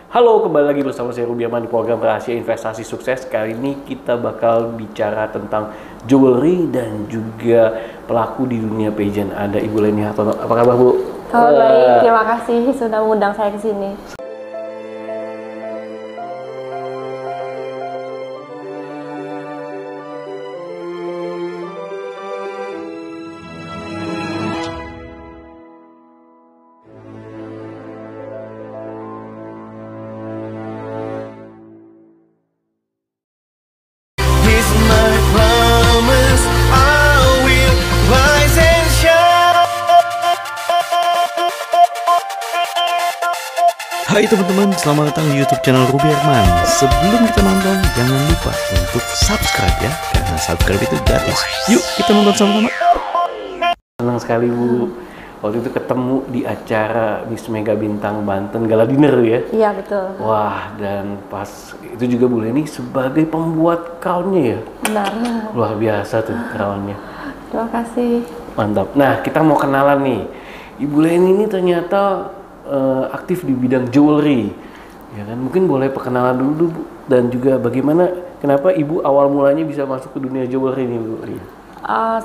Halo, kembali lagi bersama saya Ruby Aman di program Rahasia Investasi Sukses. Kali ini kita bakal bicara tentang jewelry dan juga pelaku di dunia pageant. Ada Ibu Leni Hartono. Apa kabar, Bu? Oh, baik, terima kasih sudah mengundang saya ke sini. Hai teman-teman, selamat datang di YouTube channel Ruby Arman. Sebelum kita nonton, jangan lupa untuk subscribe ya, karena subscribe itu gratis. Yuk kita nonton sama-sama. Senang sekali, Bu. Waktu itu ketemu di acara Miss Mega Bintang Banten Gala Dinner ya? Iya, betul. Wah, dan pas itu juga Bu Leni sebagai pembuat crown-nya ya? Benar. Luar biasa tuh crown-nya. Terima kasih. Mantap. Nah, kita mau kenalan nih. Ibu Leni ini ternyata aktif di bidang jewelry, ya kan? Mungkin boleh perkenalan dulu, Bu, dan juga bagaimana, kenapa Ibu awal mulanya bisa masuk ke dunia jewelry ini, Bu?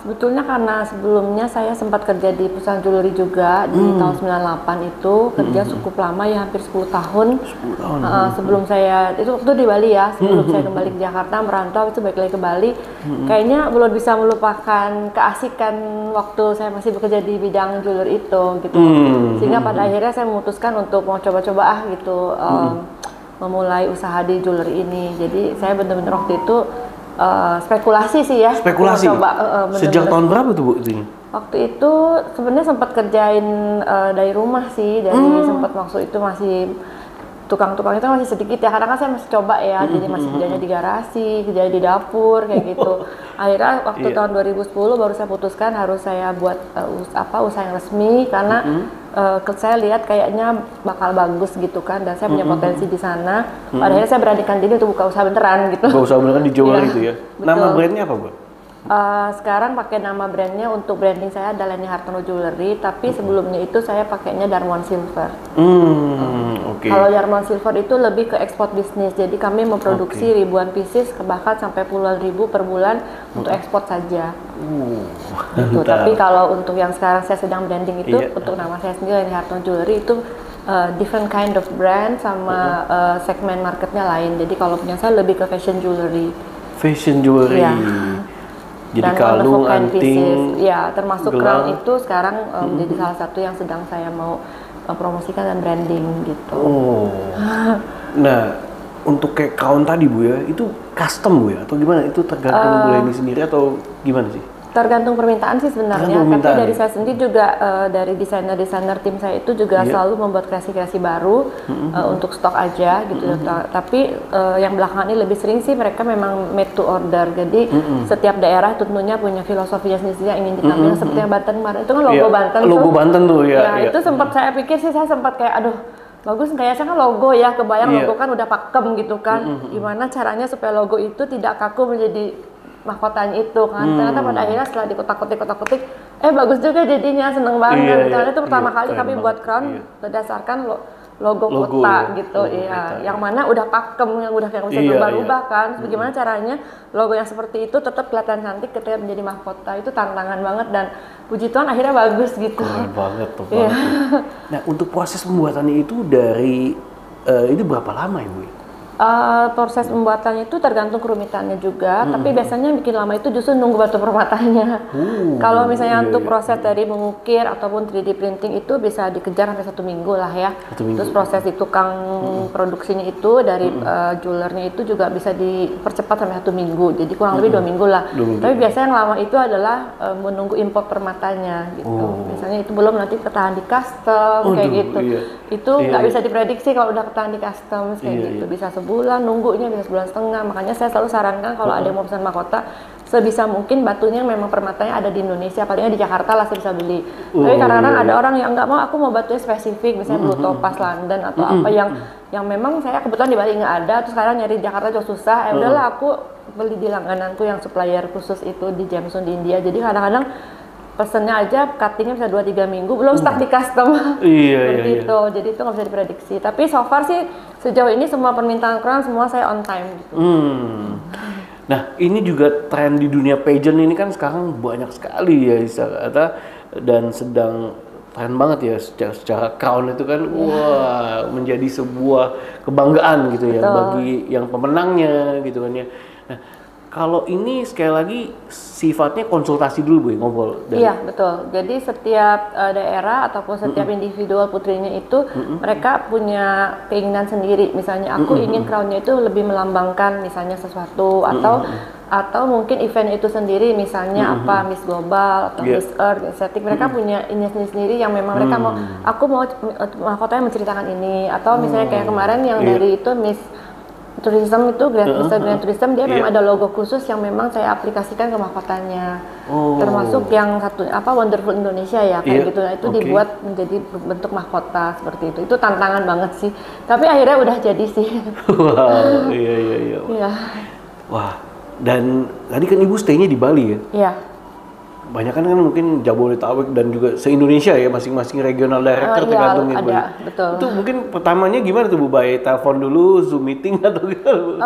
Sebetulnya karena sebelumnya saya sempat kerja di perusahaan jewelry juga di tahun 98 itu, kerja cukup lama ya, hampir 10 tahun. 10 tahun. Sebelum saya, itu waktu di Bali ya, sebelum saya kembali ke Jakarta, merantau, itu balik lagi ke Bali. Kayaknya belum bisa melupakan keasikan waktu saya masih bekerja di bidang jewelry itu gitu. Sehingga pada akhirnya saya memutuskan untuk mau coba-coba gitu, memulai usaha di jewelry ini. Jadi saya benar-benar waktu itu spekulasi sih ya. Spekulasi? Sejak tahun berapa tuh, Bu? Waktu itu sebenarnya sempat kerjain dari rumah sih, dari sempat waktu itu masih tukang-tukang itu masih sedikit ya, karena kan saya masih coba ya, jadi masih kerjanya di garasi, kerja di dapur kayak gitu. Akhirnya waktu tahun 2010 baru saya putuskan harus saya buat usaha yang resmi, karena saya lihat kayaknya bakal bagus gitu kan, dan saya punya potensi di sana. Pada akhirnya saya beranikan diri untuk buka usaha beneran gitu. Buka usaha beneran di jewelry itu ya? Betul. Nama brandnya apa, Bu? Sekarang pakai nama brandnya, untuk branding saya ada Leni Hartono Jewelry, tapi sebelumnya itu saya pakainya Darmon Silver. Oke. Kalau Darmon Silver itu lebih ke ekspor bisnis, jadi kami memproduksi ribuan pieces, bahkan sampai puluhan ribu per bulan untuk ekspor saja. Gitu. Tapi kalau untuk yang sekarang saya sedang branding itu, untuk nama saya sendiri Leni Hartono Jewelry itu different kind of brand sama segmen marketnya lain. Jadi kalau punya saya lebih ke fashion jewelry. Fashion jewelry. Ya. Jadi dan kalung, anting, ya termasuk gelang. crown itu sekarang menjadi salah satu yang sedang saya mau promosikan dan branding gitu. Nah, untuk kayak crown tadi, Bu ya, itu custom, Bu ya, atau gimana? Itu tergantung Bu Leni sendiri atau gimana sih? Tergantung permintaan sih sebenarnya, tapi dari saya sendiri juga dari desainer tim saya itu juga selalu membuat kreasi-kreasi baru untuk stok aja gitu. Tapi yang belakangan ini lebih sering sih mereka memang made to order. Jadi setiap daerah tentunya punya filosofinya sendiri yang ingin ditampilkan. Seperti yang Banten kemarin itu kan logo Banten tuh. Logo Banten tuh ya. Itu sempat saya pikir sih, saya sempat kayak aduh bagus kayaknya kan logo ya, kebayang logo kan udah pakem gitu kan. Gimana caranya supaya logo itu tidak kaku menjadi mahkotanya itu kan. Ternyata pada akhirnya setelah dikotak-kotik bagus juga jadinya, seneng banget. Karena itu pertama kali kami buat crown berdasarkan logo kota gitu. Yang mana udah pakem, yang udah kayak bisa berubah-ubah kan. Bagaimana caranya logo yang seperti itu tetap kelihatan cantik ketika menjadi mahkota, itu tantangan banget, dan puji Tuhan akhirnya bagus gitu. Keren banget tuh. Nah, untuk proses pembuatannya itu dari itu berapa lama, Ibu? Proses pembuatannya itu tergantung kerumitannya juga, tapi biasanya yang bikin lama itu justru nunggu batu permatanya. Kalau misalnya untuk proses dari mengukir ataupun 3D printing itu bisa dikejar sampai 1 minggu lah ya. Terus proses di tukang produksinya itu dari jewelernya itu juga bisa dipercepat sampai 1 minggu, jadi kurang lebih 2 minggu lah. Tapi biasanya yang lama itu adalah menunggu import permatanya gitu. Biasanya itu belum nanti ketahan di custom kayak gitu. Itu nggak bisa diprediksi kalau udah ketahan di custom kayak gitu. Bisa sebulan nunggunya, bisa sebulan setengah. Makanya saya selalu sarankan kalau ada yang mau pesan mahkota, sebisa mungkin batunya memang permatanya ada di Indonesia, palingnya di Jakarta lah saya bisa beli. Tapi kadang-kadang ada orang yang nggak mau, aku mau batunya spesifik, misalnya Blue Topaz London atau apa yang memang saya kebetulan di Bali nggak ada, terus sekarang nyari di Jakarta juga susah. Udahlah aku beli di langgananku yang supplier khusus itu di Jameson di India. Jadi kadang-kadang pesennya aja cuttingnya bisa 2-3 minggu belum stuck di custom. Seperti itu, jadi itu nggak bisa diprediksi. Tapi so far sih Sejauh ini semua permintaan crown semua saya on time gitu. Nah, ini juga tren di dunia pageant ini kan sekarang banyak sekali ya, dan sedang tren banget ya secara crown itu kan, wah, menjadi sebuah kebanggaan gitu ya. Betul. Bagi yang pemenangnya gitu kan ya. Nah, kalau ini sekali lagi sifatnya konsultasi dulu Bu, ngobrol. Iya, betul. Jadi setiap daerah ataupun setiap individual putrinya itu mereka punya keinginan sendiri. Misalnya aku ingin crownnya itu lebih melambangkan misalnya sesuatu, atau mungkin event itu sendiri, misalnya apa Miss Global atau Miss Earth, estetik, mereka punya ini sendiri yang memang mereka mau, aku mau mahkotanya menceritakan ini, atau misalnya kayak kemarin yang dari itu Miss Tourism itu Grand Tourism, dia memang ada logo khusus yang memang saya aplikasikan ke mahkotanya, termasuk yang satu Wonderful Indonesia ya kayak gitu. Nah, itu dibuat menjadi bentuk mahkota seperti itu tantangan banget sih, tapi akhirnya udah jadi sih. Wow, iya. Wah, dan tadi kan Ibu stay-nya di Bali ya? Iya. Banyak kan mungkin Jabodetabek dan juga se-Indonesia ya, masing-masing regional director tergantung ya, ada, betul. Itu mungkin pertamanya gimana tuh Bu? By telepon dulu, Zoom meeting atau gimana?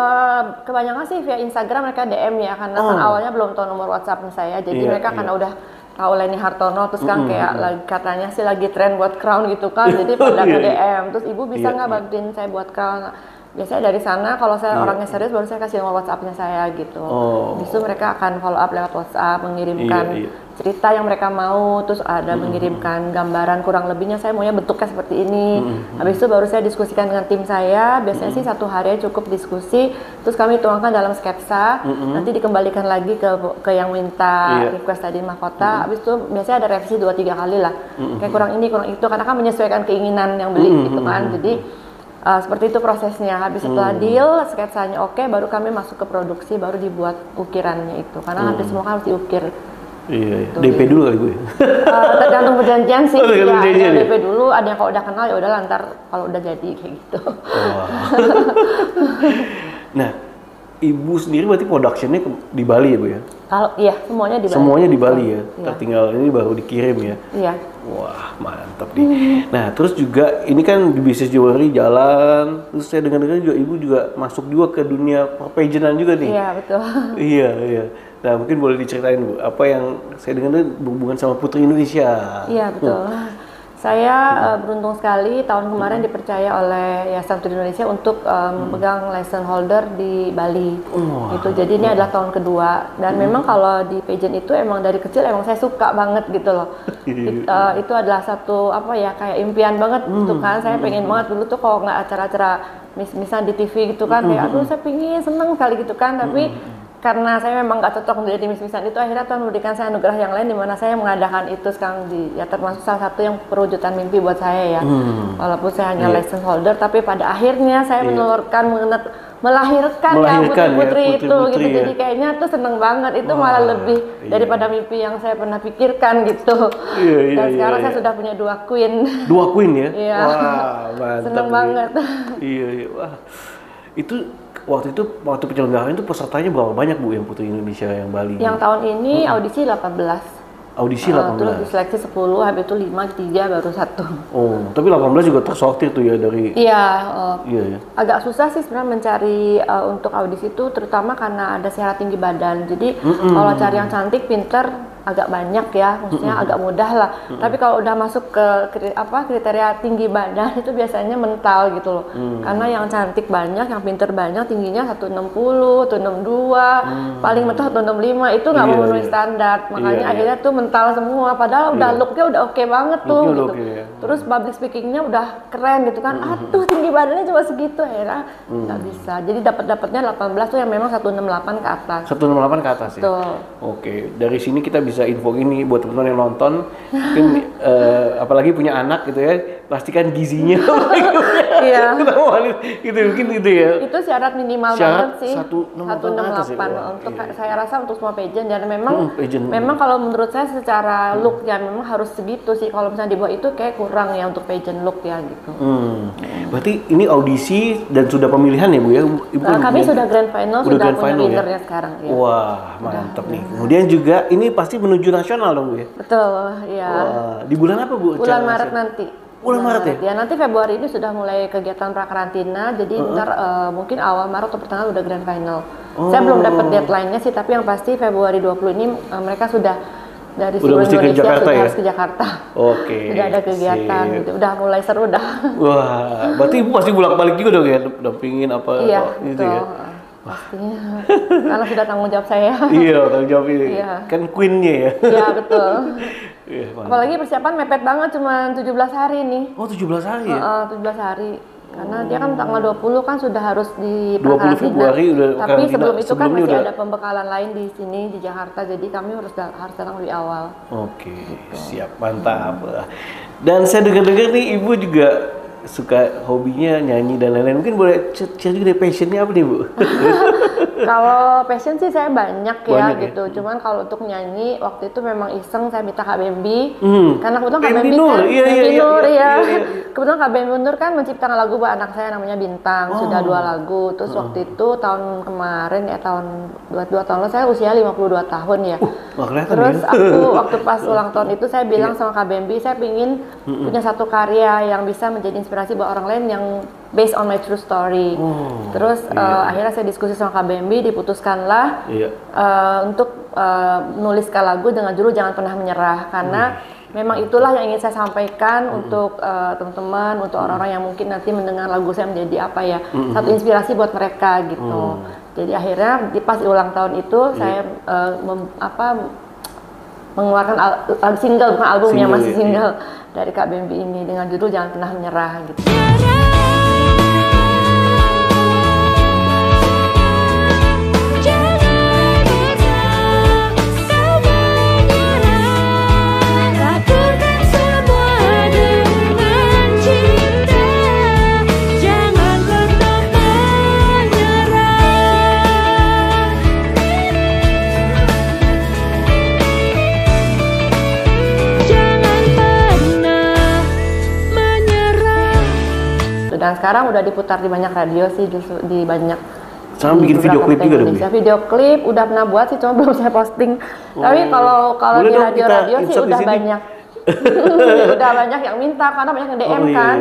Kebanyakan sih via Instagram, mereka DM ya, karena kan awalnya belum tahu nomor WhatsApp saya, jadi mereka karena udah tahu Leni Hartono, terus kan kayak lagi, katanya sih lagi tren buat crown gitu kan, jadi pada DM, terus Ibu bisa nggak bantuin saya buat crown? Biasanya dari sana, kalau saya orangnya serius baru saya kasih nomor WhatsApp-nya saya gitu. Justru mereka akan follow up lewat WhatsApp, mengirimkan cerita yang mereka mau, terus ada mengirimkan gambaran kurang lebihnya saya maunya bentuknya seperti ini. Habis itu baru saya diskusikan dengan tim saya. Biasanya sih 1 hari cukup diskusi, terus kami tuangkan dalam sketsa, nanti dikembalikan lagi ke yang minta request tadi mahkota. Habis itu biasanya ada revisi 2-3 kali lah. Kayak kurang ini, kurang itu, karena kan menyesuaikan keinginan yang beli gitu kan. Jadi seperti itu prosesnya. Habis setelah deal, sketsanya oke, baru kami masuk ke produksi, baru dibuat ukirannya itu. Karena hampir semua harus diukir. Iya. DP dulu kali Bu. Tergantung perjanjian sih. Perjanjian DP dulu, ada yang kalau udah kenal ya udah lantar kalau udah jadi kayak gitu. Nah, Ibu sendiri berarti production-nya di Bali ya Bu ya? Kalau iya, semuanya di Bali. Semuanya di Bali ya. Tertinggal ini baru dikirim ya. Iya. Wah, mantap nih. Nah, terus juga ini kan di bisnis jewelry jalan, terus saya dengar-dengar juga Ibu juga masuk juga ke dunia perpageantan juga nih. Iya, betul. Iya. Nah, mungkin boleh diceritain Bu, apa yang saya dengar berhubungan sama Putri Indonesia. Iya, betul. Saya beruntung sekali tahun kemarin dipercaya oleh Yayasan Putri Indonesia untuk memegang license holder di Bali. Gitu. Jadi ini adalah tahun kedua, dan memang kalau di pageant itu emang dari kecil emang saya suka banget gitu loh. Itu adalah satu kayak impian banget gitu kan. Saya pengen banget dulu tuh kalau nggak acara-acara misalnya di TV gitu kan, kayak aduh saya pengen seneng kali gitu kan, tapi karena saya memang nggak cocok menjadi miss-missan itu, akhirnya Tuhan memberikan saya anugerah yang lain di mana saya mengadakan itu sekarang termasuk salah satu yang perwujudan mimpi buat saya ya. Walaupun saya hanya license holder, tapi pada akhirnya saya melahirkan ya putri-putri itu gitu. Jadi kayaknya tuh seneng banget, itu malah lebih daripada mimpi yang saya pernah pikirkan gitu. Dan sekarang saya sudah punya 2 queen. 2 queen ya? Iya. Wah, mantap. Seneng banget. Iya. Wah. Itu waktu penyelenggaraan itu pesertanya berapa banyak Bu yang Putri Indonesia yang Bali? Yang tahun ini audisi 18. Audisi 18. Terus diseleksi 10, habis itu 5, 3 baru 1. Oh, tapi 18 juga tersortir tuh ya dari. Iya. Iya. Agak susah sih sebenarnya mencari untuk audisi itu, terutama karena ada syarat tinggi badan. Jadi kalau cari yang cantik, pinter, agak banyak ya, maksudnya agak mudah lah. Tapi kalau udah masuk ke kriteria tinggi badan itu biasanya mental gitu loh. Karena yang cantik banyak, yang pinter banyak, tingginya 160, 162, paling mentok 165, itu nggak memenuhi standar. Makanya akhirnya tuh mental semua, padahal udah looknya udah oke banget tuh gitu. Terus public speakingnya udah keren gitu kan. Aduh, tinggi badannya cuma segitu, akhirnya nggak bisa. Jadi dapatnya 18 tuh yang memang 168 ke atas. 168 ke atas ya. Betul. Oke, dari sini kita bisa info ini buat teman-teman yang nonton, mungkin apalagi punya anak gitu ya, pastikan gizinya. Iya. gitu mungkin gitu ya. Itu syarat minimal banget sih. 168 untuk saya rasa untuk semua pageant, dan memang kalau menurut saya secara look ya memang harus segitu sih. Kalau misalnya di bawah itu kayak kurang ya untuk pageant look ya gitu. Berarti ini audisi dan sudah pemilihan ya Bu ya? Kami sudah grand final, sudah punya winnernya sekarang ya. Wah, mantap nih. Kemudian juga ini pasti menuju nasional dong Bu ya? Betul, iya. Wah, di bulan apa Bu? Bulan Maret nanti. Bulan Maret ya? Ya nanti Februari ini sudah mulai kegiatan prakarantina, jadi ntar mungkin awal Maret atau pertengahan udah grand final. Saya belum dapat deadline-nya sih, tapi yang pasti Februari 20 ini mereka sudah dari seluruh Indonesia sudah harus ke Jakarta. Oke. Sudah ada kegiatan gitu, udah mulai seru dah. Wah, berarti ibu pasti bolak-balik juga dong ya, dampingin apa iya, gitu ya? Pastinya, karena sudah tanggung jawab saya. Iya, tanggung jawab ini. Iya. Kan queen-nya ya. Iya, betul. Iya, Apalagi persiapan mepet banget, cuma 17 hari nih. Oh, 17 hari ya? 17 hari. Karena dia kan tanggal 20 kan sudah harus di 20 Februari udah Tapi karantina. sebelum itu kan masih udah ada pembekalan lain di sini di Jakarta, jadi kami harus datang lebih awal. Oke, siap, mantap. Dan saya dengar-dengar nih ibu juga suka hobinya nyanyi dan lain-lain. Mungkin boleh share juga deh passionnya apa nih Bu? Kalau passion sih saya banyak ya Banyak ya? gitu. Cuman kalau untuk nyanyi waktu itu memang iseng saya minta Kak Bambi. Karena kebetulan Kak Bambi Bambi Nur, kan iya. Kebetulan Kak Bambi Nur kan menciptakan lagu buat anak saya namanya Bintang. Sudah 2 lagu. Terus waktu itu tahun kemarin ya tahun 2 tahun lalu saya usia 52 tahun ya. Terus aku waktu pas ulang tahun itu saya bilang sama Kak Bambi saya pingin punya satu karya yang bisa menjadi inspirasi buat orang lain yang based on my true story. Terus akhirnya saya diskusi sama Kak Bambi, diputuskanlah untuk menuliskan lagu dengan judul Jangan Pernah Menyerah, karena memang itulah yang ingin saya sampaikan untuk teman-teman, untuk orang-orang yang mungkin nanti mendengar lagu saya menjadi apa ya, satu inspirasi buat mereka gitu. Jadi akhirnya pas ulang tahun itu saya mengeluarkan single, bukan album yang masih single dari Kak Bambi ini dengan judul Jangan Pernah Menyerah gitu. Dan sekarang udah diputar di banyak radio sih, justru di banyak. Sekarang bikin video klip juga dong. Video klip udah pernah buat sih, cuma belum saya posting. Tapi kalau di radio-radio sih udah banyak. Udah banyak yang minta karena banyak yang DM kan.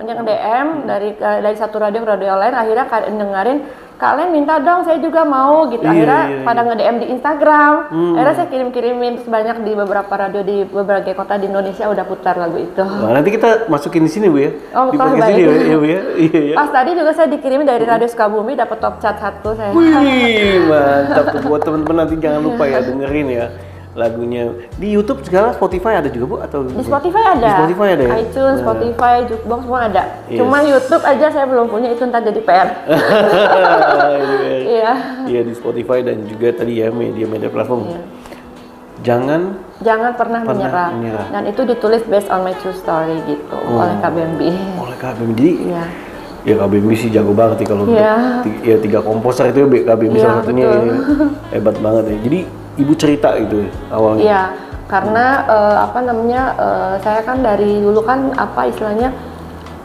Banyak yang DM dari satu radio ke radio lain, akhirnya dengerin kalian minta dong, saya juga mau gitu. Akhirnya pada nge-DM di Instagram. Akhirnya saya kirim-kirimin terus banyak di beberapa radio di berbagai kota di Indonesia udah putar lagu itu. Nah, nanti kita masukin di sini Bu ya. Di baik. sini ya Bu ya. Iya. Pas tadi juga saya dikirimin dari Radio Sukabumi, dapat top chart 1 saya. Wih, mantap tuh buat teman-teman, nanti jangan lupa ya dengerin ya lagunya. Di YouTube segala, Spotify ada juga Bu atau di Spotify ada. Di Spotify ada ya? iTunes, Spotify, Jukebox semua ada. Cuma YouTube aja saya belum punya, itu ntar jadi PR. Iya, di Spotify dan juga tadi ya media-media platform. Jangan pernah menyerah. Dan itu ditulis based on my true story gitu oleh Kak Bambi. Oleh Kak Bambi. Jadi ya Kak Bambi sih jago banget sih kalau ya 3 komposer itu Kak Bambi salah satunya hebat banget ya. Jadi Ibu cerita itu awalnya. Iya, karena saya kan dari dulu kan istilahnya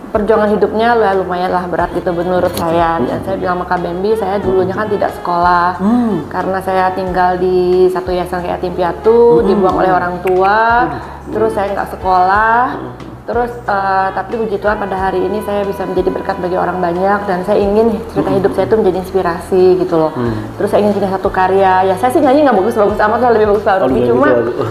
perjuangan hidupnya lumayan lah berat gitu menurut saya. Dan saya bilang sama Kak Bambi, saya dulunya kan tidak sekolah karena saya tinggal di satu yayasan kayak yatim piatu, dibuang oleh orang tua, terus saya nggak sekolah. Terus tapi puji Tuhan pada hari ini saya bisa menjadi berkat bagi orang banyak, dan saya ingin cerita hidup saya itu menjadi inspirasi gitu loh. Terus saya ingin punya satu karya. Ya saya sih nyanyi nggak bagus-bagus amat lah, lebih bagus lagi.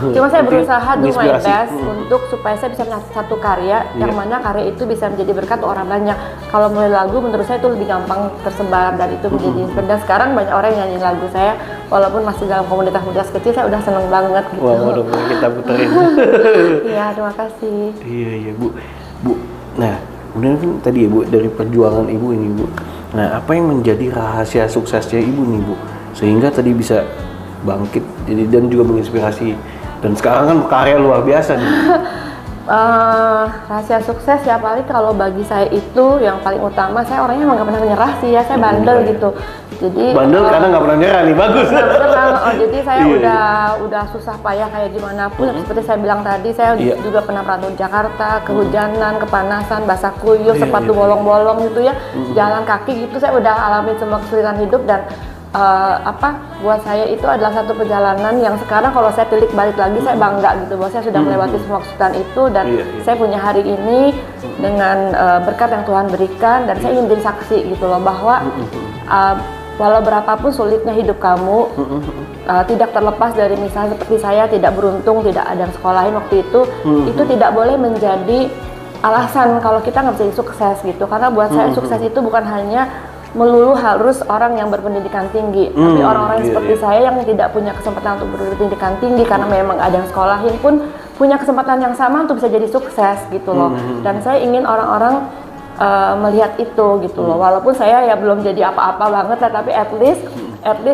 Cuma saya berusaha do my best untuk supaya saya bisa punya satu karya yang mana karya itu bisa menjadi berkat untuk orang banyak. Kalau mulai lagu menurut saya itu lebih gampang tersebar dan itu menjadi inspirasi. Dan sekarang banyak orang yang nyanyi lagu saya walaupun masih dalam komunitas kecil, saya udah seneng banget gitu. Wah, udah kita puterin. Iya, terima kasih. Iya Bu. Nah, kemudian kan tadi ya Bu, dari perjuangan Ibu ini Bu. Nah, apa yang menjadi rahasia suksesnya Ibu nih Bu, sehingga tadi bisa bangkit jadi dan juga menginspirasi, dan sekarang kan karya luar biasa nih. Rahasia sukses ya paling kalau bagi saya itu yang paling utama, saya orangnya emang gak pernah menyerah sih ya, saya bandel gitu. Jadi bandel karena nggak pernah nyerah nih, bagus. Jadi saya udah susah payah kayak gimana pun, seperti saya bilang tadi, saya juga pernah merantau di Jakarta, kehujanan, kepanasan, basah kuyup, sepatu bolong-bolong gitu ya, jalan kaki gitu, saya udah alamin semua kesulitan hidup. Dan buat saya itu adalah satu perjalanan yang sekarang kalau saya tilik balik lagi saya bangga gitu bahwa saya sudah melewati semua kesulitan itu dan saya punya hari ini dengan berkat yang Tuhan berikan dan saya ingin jadi saksi gitu loh bahwa walau berapapun sulitnya hidup kamu tidak terlepas dari misalnya seperti saya tidak beruntung tidak ada yang sekolahin waktu itu tidak boleh menjadi alasan kalau kita nggak bisa sukses gitu karena buat saya sukses itu bukan hanya melulu harus orang yang berpendidikan tinggi, tapi orang-orang seperti saya yang tidak punya kesempatan untuk berpendidikan tinggi karena memang ada yang sekolahin pun punya kesempatan yang sama untuk bisa jadi sukses gitu loh. Dan saya ingin orang-orang melihat itu gitu loh. Walaupun saya ya belum jadi apa-apa banget lah, tapi at least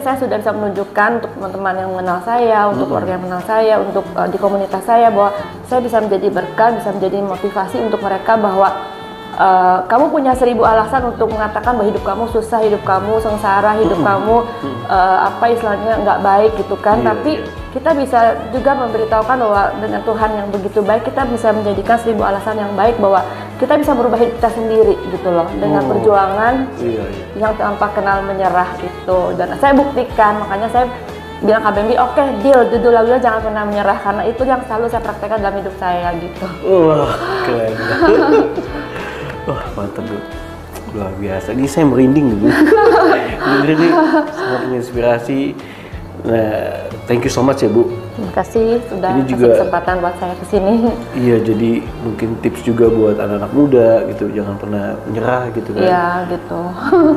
saya sudah bisa menunjukkan untuk teman-teman yang mengenal saya, untuk keluarga yang mengenal saya, untuk di komunitas saya bahwa saya bisa menjadi berkat, bisa menjadi motivasi untuk mereka bahwa kamu punya 1000 alasan untuk mengatakan bahwa hidup kamu susah, hidup kamu sengsara, hidup kamu istilahnya nggak baik gitu kan. Tapi kita bisa juga memberitahukan bahwa dengan Tuhan yang begitu baik kita bisa menjadikan 1000 alasan yang baik bahwa kita bisa merubah hidup kita sendiri gitu loh dengan perjuangan yang tanpa kenal menyerah gitu. Dan saya buktikan, makanya saya bilang Kak Bambi, oke, deal, judul lagunya jangan pernah menyerah karena itu yang selalu saya praktekkan dalam hidup saya gitu. Wah, keren. Wah, mantap Bu. Luar biasa. Ini saya merinding nih Bu. Ini sangat menginspirasi. Nah, thank you so much ya Bu. Terima kasih sudah ini kasih juga kesempatan buat saya kesini. Iya, jadi mungkin tips juga buat anak-anak muda gitu, jangan pernah menyerah gitu kan. Iya gitu.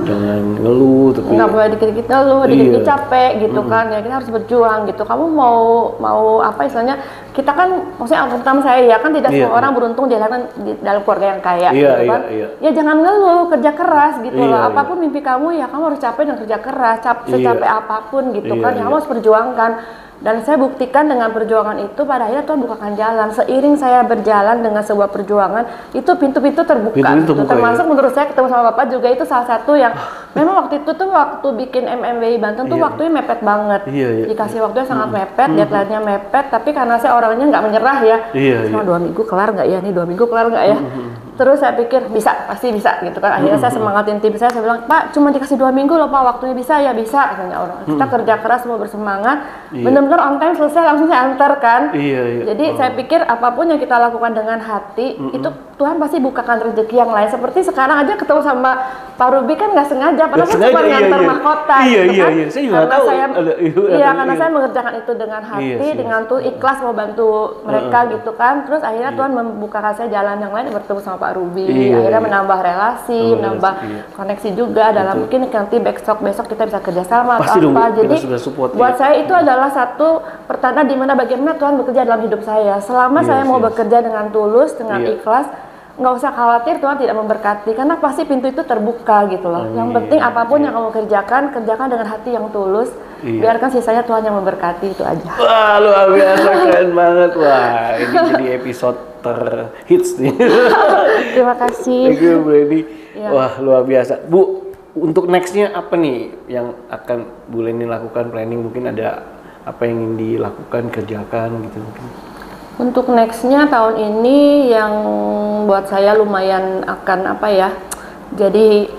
Jangan ngeluh, tapi nggak boleh dikit-dikit ngeluh, dikit-dikit capek gitu kan. Ya kita harus berjuang gitu. Kamu mau apa istilahnya? Kita kan, maksudnya pertama saya ya kan tidak semua orang beruntung dilahirkan di dalam keluarga yang kaya gitu kan. Ya jangan ngeluh, kerja keras gitu loh. Apapun mimpi kamu ya kamu harus capek dan kerja keras, secapek apapun gitu kan. Ya kamu harus perjuangkan. Dan saya buktikan dengan perjuangan itu pada akhirnya Tuhan bukakan jalan. Seiring saya berjalan dengan sebuah perjuangan, itu pintu-pintu terbuka. Termasuk menurut saya ketemu sama Bapak juga itu salah satu yang memang waktu itu tuh waktu bikin MMWI Banten tuh waktunya mepet banget. Dikasih waktunya sangat mepet, deadline-nya mepet, tapi karena saya orangnya nggak menyerah ya. Cuma 2 minggu kelar nggak ya? Nih 2 minggu kelar nggak ya? Terus saya pikir pasti bisa gitu kan. Akhirnya saya semangatin tim saya bilang, Pak cuma dikasih 2 minggu loh Pak, waktunya bisa ya bisa katanya orang. Kita kerja keras semua bersemangat, benar-benar on time selesai langsung saya antar kan. Jadi saya pikir apapun yang kita lakukan dengan hati itu Tuhan pasti bukakan rezeki yang lain. Seperti sekarang aja ketemu sama Pak Ruby kan nggak sengaja, padahal kan cuma ngantar mahkota gitu kan. Saya juga tahu. Karena saya mengerjakan itu dengan hati, dengan tuh ikhlas mau bantu mereka gitu kan. Terus akhirnya Tuhan membukakan saya jalan yang lain bertemu sama Pak Ruby. Akhirnya menambah relasi, menambah koneksi juga dalam mungkin nanti besok kita bisa kerjasama atau apa. Jadi buat saya itu adalah satu pertanda di mana bagaimana Tuhan bekerja dalam hidup saya. Selama saya mau bekerja dengan tulus, dengan ikhlas, nggak usah khawatir Tuhan tidak memberkati karena pasti pintu itu terbuka gitu loh. Yang penting apapun yang kamu kerjakan dengan hati yang tulus. Biarkan sisanya Tuhan yang memberkati, itu aja. Wah, luar biasa, keren banget. Wah, ini jadi episode terhits nih. Terima kasih. Thank you Bu Leni. Wah, luar biasa. Bu, untuk nextnya apa nih yang akan Bu Leni lakukan, planning mungkin ada apa yang ingin dilakukan, kerjakan gitu mungkin? Untuk nextnya tahun ini yang buat saya lumayan akan jadi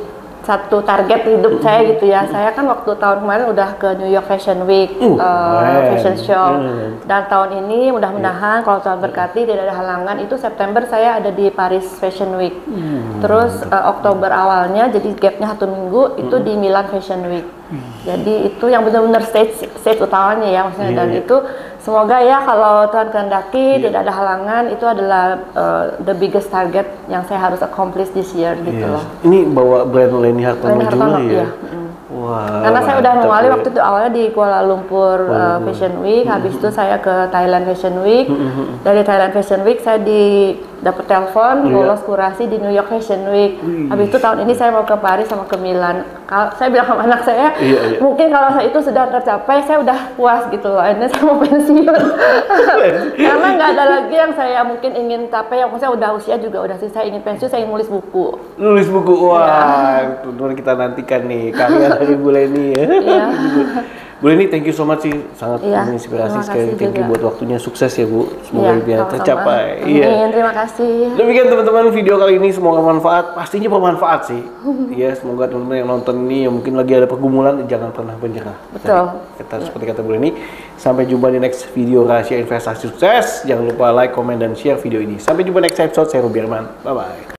satu target hidup saya gitu ya. Saya kan waktu tahun kemarin udah ke New York Fashion Week, fashion show. Dan tahun ini mudah-mudahan kalau Tuhan berkati tidak ada halangan, itu September saya ada di Paris Fashion Week. Terus Oktober awalnya, jadi gapnya 1 minggu itu di Milan Fashion Week. Jadi itu yang benar-benar stage utamanya ya maksudnya. Dan itu semoga ya kalau Tuhan kehendaki tidak ada halangan, itu adalah the biggest target yang saya harus accomplish this year gitu loh. Ini bawa brand Leni Hartono juga ya? Wah, karena saya udah mengawali waktu itu awalnya di Kuala Lumpur Fashion Week, habis itu saya ke Thailand Fashion Week. Dari Thailand Fashion Week saya dapat telepon lolos kurasi di New York Fashion Week. Habis itu tahun ini saya mau ke Paris sama ke Milan. Saya bilang sama anak saya, mungkin kalau saya itu sudah tercapai, saya udah puas gitu loh. Ini saya mau pensiun. Karena nggak ada lagi yang saya mungkin ingin capai. Yang saya udah usia juga udah sih. Saya ingin pensiun, saya ingin nulis buku. Nulis buku, wah, itu kita nantikan nih karya dari Bu Leni ya. Bu Leni, thank you so much sih, sangat menginspirasi sekali. Thank you buat waktunya, sukses ya Bu. Semoga impian tercapai. Amin, terima kasih. kasih. Demikian teman-teman video kali ini, semoga bermanfaat. Pastinya bermanfaat sih. Ya, semoga teman-teman yang nonton ini yang mungkin lagi ada pergumulan jangan pernah menyerah. Betul. Seperti kata Bu Leni. Sampai jumpa di next video rahasia investasi sukses. Jangan lupa like, komen, dan share video ini. Sampai jumpa next episode. Saya Ruby Herman. Bye bye.